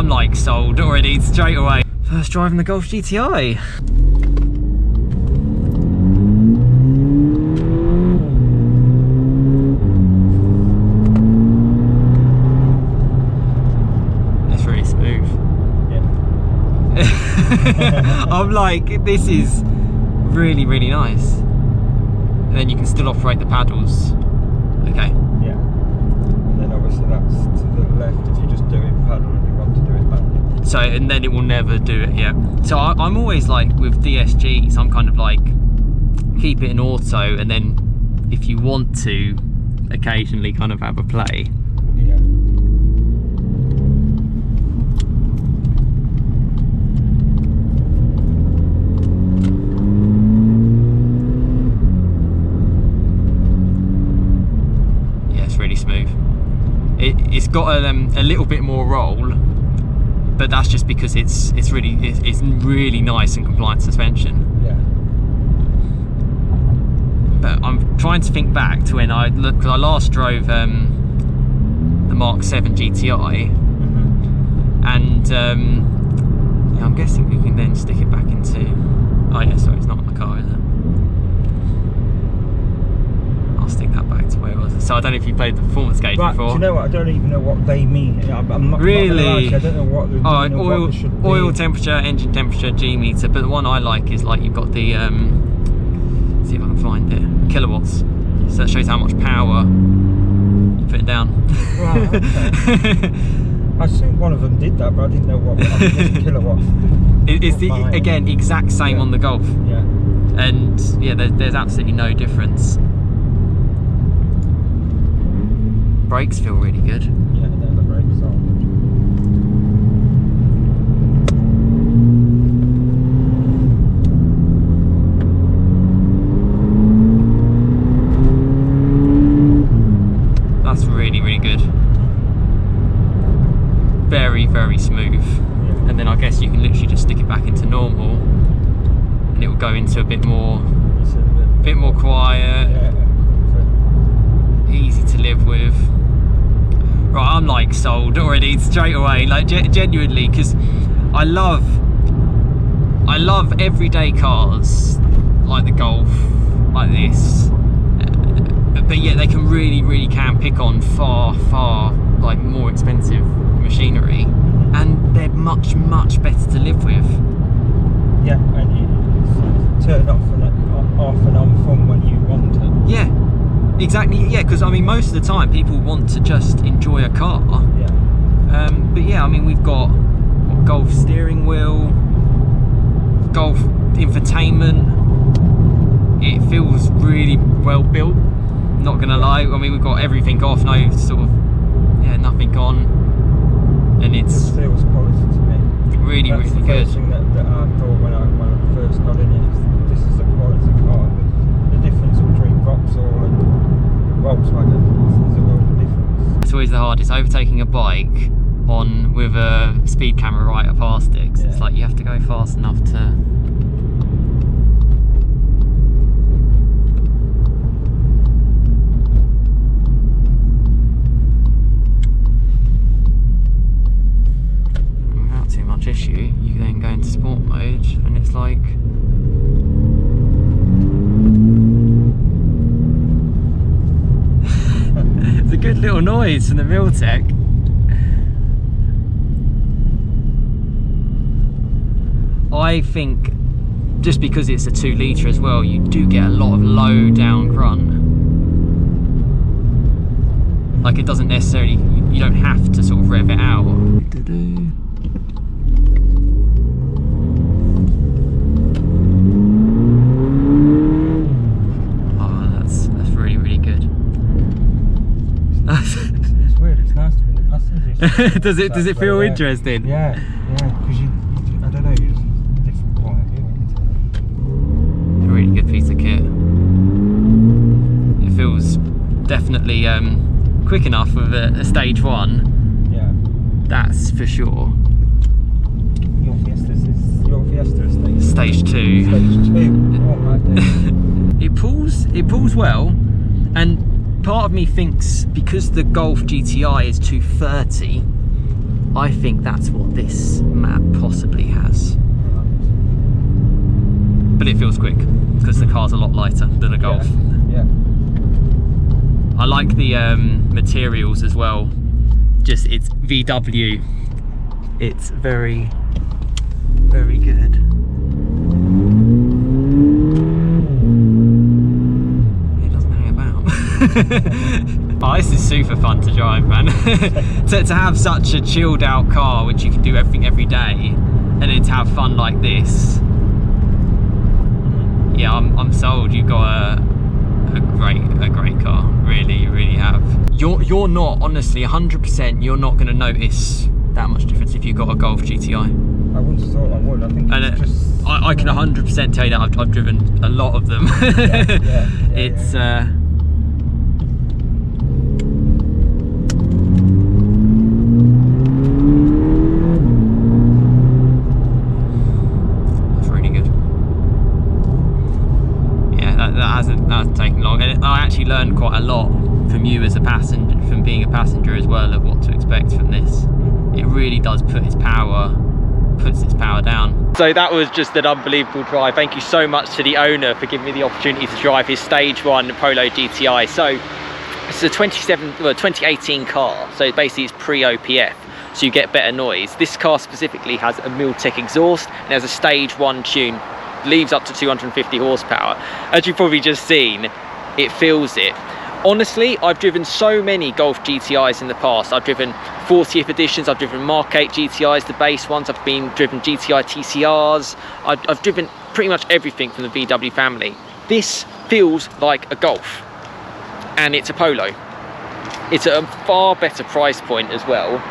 I'm like sold already straight away. First driving the Golf GTI. It's really smooth. Yeah. I'm like, this is really, really nice. And then you can still operate the paddles. Okay. Yeah. And then obviously that's to the left if you just do it paddle and you want to do it manual. So, and then it will never do it, yeah. So I'm always like, with DSGs, I'm kind of like, keep it in auto, and then if you want to, occasionally kind of have a play. Yeah. Really smooth. It's got a little bit more roll, but that's just because it's really nice and compliant suspension. Yeah. But I'm trying to think back to when I looked, because I last drove the MK7 GTI, and yeah, I'm guessing we can then stick it back into. Oh yeah, sorry, it's not on the car, is it? I'll stick that back to where it was. So I don't know if you played the performance gauge before. Do you know what? I don't even know what they mean. I'm not really. I don't know what. Oil temperature, engine temperature, G meter. But the one I like is like you've got the. See if I can find it. Kilowatts. So that shows how much power you put it down. Right. Okay. I assumed one of them did that, but I didn't know what. Kilowatts. It's the again exact same on the Golf. Yeah. And yeah, there's absolutely no difference. Brakes feel really good. Yeah, the brakes are. That's really, really good. Very, very smooth. Yeah. And then I guess you can literally just stick it back into normal, and it will go into a bit more quiet. Yeah. Easy to live with. Right, I'm like sold already straight away, like genuinely, because I love everyday cars like the Golf, like this, but yet they can really can pick on far like more expensive machinery, and they're much better to live with. Yeah, and you turn off and on from when you want it. Yeah. Exactly, yeah, because I mean most of the time people want to just enjoy a car. Yeah. But yeah, I mean we've got Golf steering wheel, Golf infotainment. It feels really well built, not gonna lie. I mean we've got everything off, no sort of, yeah, nothing on. And it feels quality to me. Really, That's really the good. first thing that I thought when I first got in it, this is a quality car. The difference between Vauxhall and Volkswagen is a world of difference. It's always the hardest, overtaking a bike with a speed camera right up our sticks. Yeah. It's like you have to go fast enough to. Without too much issue, you then go into sport mode, and it's like. It's a good little noise from the Realtek. I think just because it's a 2 litre as well, you do get a lot of low down grunt. Like it doesn't necessarily, you don't have to sort of rev it out. Oh, that's really, really good. It's weird, it's nice to be in the passenger. Does it feel interesting? Yeah, because I don't know, you just a different point of view, isn't it? A really good piece of kit. It feels definitely quick enough with a stage 1. Yeah. That's for sure. Your Fiesta estate. Stage 2. Stage 2. Oh my goodness. It pulls well, and part of me thinks because the Golf GTI is 230, I think that's what this map possibly has. But it feels quick because the car's a lot lighter than a Golf. Yeah. I like the materials as well. Just it's VW. It's very, very good. It doesn't hang about. Oh, this is super fun to drive, man. to have such a chilled out car which you can do everything every day, and then to have fun like this. Yeah, I'm sold. You've got a great car. Really, really have. You're not, honestly, 100%. You're not going to notice that much difference if you've got a Golf GTI. I wouldn't have thought I would. I think it's just. I can 100% tell you that I've driven a lot of them. It's. That's taken long, and I actually learned quite a lot from you as a passenger, from being a passenger as well, of what to expect from this. It really does puts its power down. So that was just an unbelievable drive. Thank you so much to the owner for giving me the opportunity to drive his stage 1 Polo GTI. So it's a 2018 car, so basically it's pre-OPF, so you get better noise. This car specifically has a Miltech exhaust and has a stage 1 tune. Leaves up to 250 horsepower. As you've probably just seen, it feels it. Honestly, I've driven so many Golf GTIs in the past. I've driven 40th editions, I've driven Mark 8 GTIs, the base ones, I've driven GTI TCRs, I've driven pretty much everything from the VW family. This feels like a Golf, and it's a Polo. It's at a far better price point as well,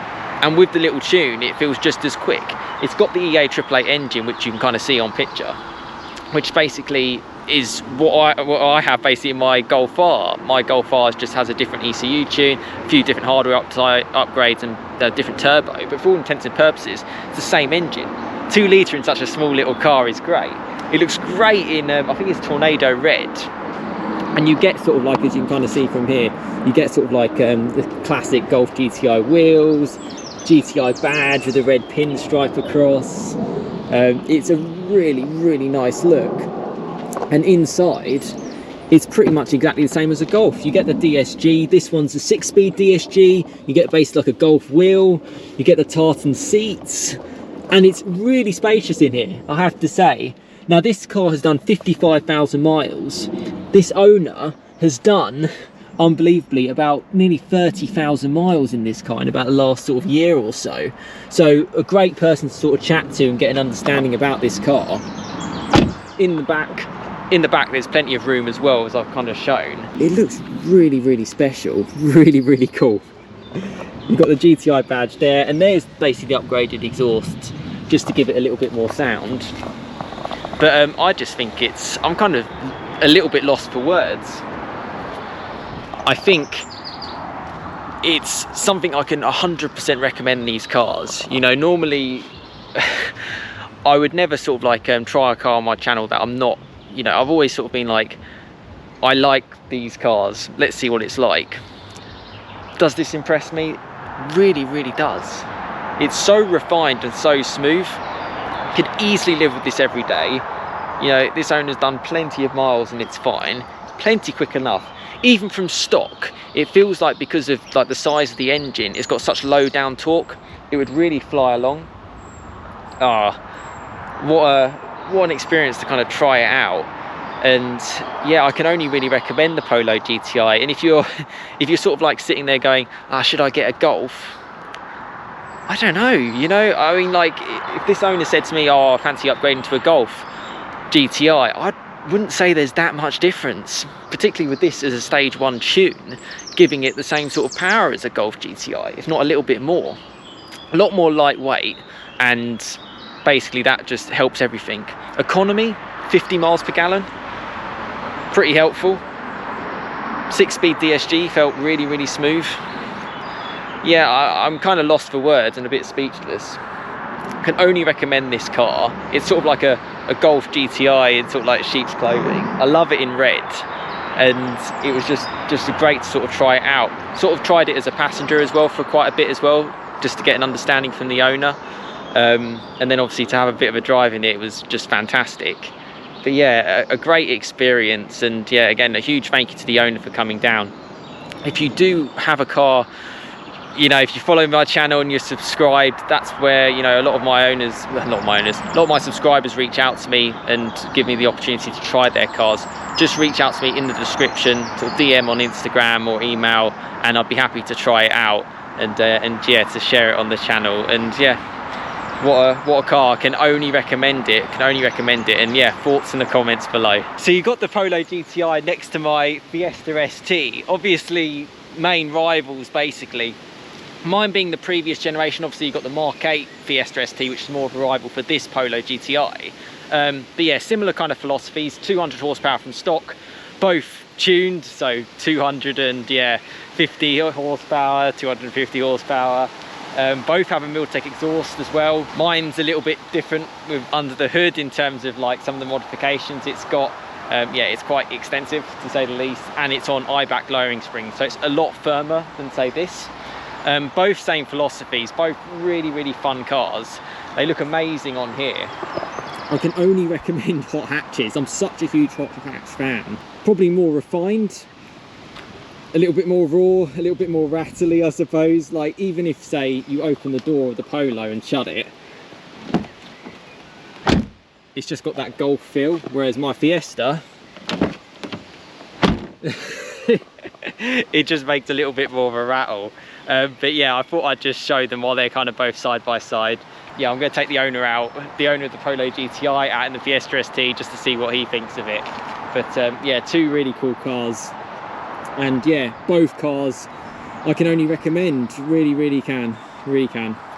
and with the little tune, it feels just as quick. It's got the EA 888 engine, which you can kind of see on picture, which basically is what I have basically in my Golf R. My Golf R just has a different ECU tune, a few different hardware upgrades and a different turbo, but for all intents and purposes, it's the same engine. 2 litre in such a small little car is great. It looks great in, I think it's Tornado Red. And you get sort of like, as you can kind of see from here, you get sort of like the classic Golf GTI wheels, GTI badge with a red pinstripe across. It's a really, really nice look, and inside it's pretty much exactly the same as a Golf. You get the DSG, this one's a 6-speed DSG, you get basically like a Golf wheel, you get the tartan seats, and it's really spacious in here, I have to say. Now this car has done 55,000 miles. This owner has done, unbelievably, about nearly 30,000 miles in this car in about the last sort of year or so. So a great person to sort of chat to and get an understanding about this car. In the back there's plenty of room as well, as I've kind of shown. It looks really, really special, really, really cool. You've got the GTI badge there, and there's basically the upgraded exhaust just to give it a little bit more sound. But I just think I'm kind of a little bit lost for words. I think it's something I can 100% recommend these cars. You know, normally I would never sort of like try a car on my channel that I'm not, you know, I've always sort of been like, I like these cars, let's see what it's like. Does this impress me? Really, really does. It's so refined and so smooth. Could easily live with this every day. You know, this owner's done plenty of miles and it's fine. Plenty quick enough. Even from stock, it feels like, because of like the size of the engine, it's got such low down torque, it would really fly along. What an experience to kind of try it out. And yeah, I can only really recommend the Polo GTI. And if you're sort of like sitting there going, should I get a Golf? I don't know, you know, I mean, like, if this owner said to me, I fancy upgrading to a Golf GTI, I wouldn't say there's that much difference, particularly with this as a stage 1 tune, giving it the same sort of power as a Golf GTI, if not a little bit more. A lot more lightweight, and basically that just helps everything. Economy, 50 miles per gallon, pretty helpful. 6-speed DSG felt really, really smooth. Yeah, I'm kind of lost for words and a bit speechless. Can only recommend this car. It's sort of like a Golf GTI in sort of like sheep's clothing. I love it in red, and it was just great to sort of try it out. Sort of tried it as a passenger as well for quite a bit as well, just to get an understanding from the owner, and then obviously to have a bit of a drive in it was just fantastic. But yeah, a great experience, and yeah, again, a huge thank you to the owner for coming down. If you do have a car, you know, if you follow my channel and you're subscribed, that's where, you know, a lot of my subscribers reach out to me and give me the opportunity to try their cars. Just reach out to me in the description, sort of DM on Instagram or email, and I'd be happy to try it out and yeah, to share it on the channel. And yeah, what a car. Can only recommend it, and yeah, thoughts in the comments below. So you got the Polo GTI next to my Fiesta ST, obviously main rivals basically. Mine being the previous generation, obviously you got the Mark 8 Fiesta ST, which is more of a rival for this Polo GTI. But yeah, similar kind of philosophies, 200 horsepower from stock, both tuned, so 250 horsepower, 250 horsepower. Both have a Miltech exhaust as well. Mine's a little bit different with under the hood in terms of like some of the modifications it's got. Yeah, it's quite extensive to say the least, and it's on eye-back lowering springs, so it's a lot firmer than say this. Both same philosophies, both really fun cars. They look amazing on here. I can only recommend hot hatches. I'm such a huge hot hatch fan. Probably more refined, a little bit more raw, a little bit more rattly, I suppose. Like, even if, say, you open the door of the Polo and shut it, it's just got that Golf feel, whereas my Fiesta, it just makes a little bit more of a rattle. But yeah, I thought I'd just show them while they're kind of both side by side. Yeah, I'm going to take the owner out, the owner of the Polo GTI, out in the Fiesta ST, just to see what he thinks of it. But yeah, two really cool cars. And yeah, both cars I can only recommend. Really can.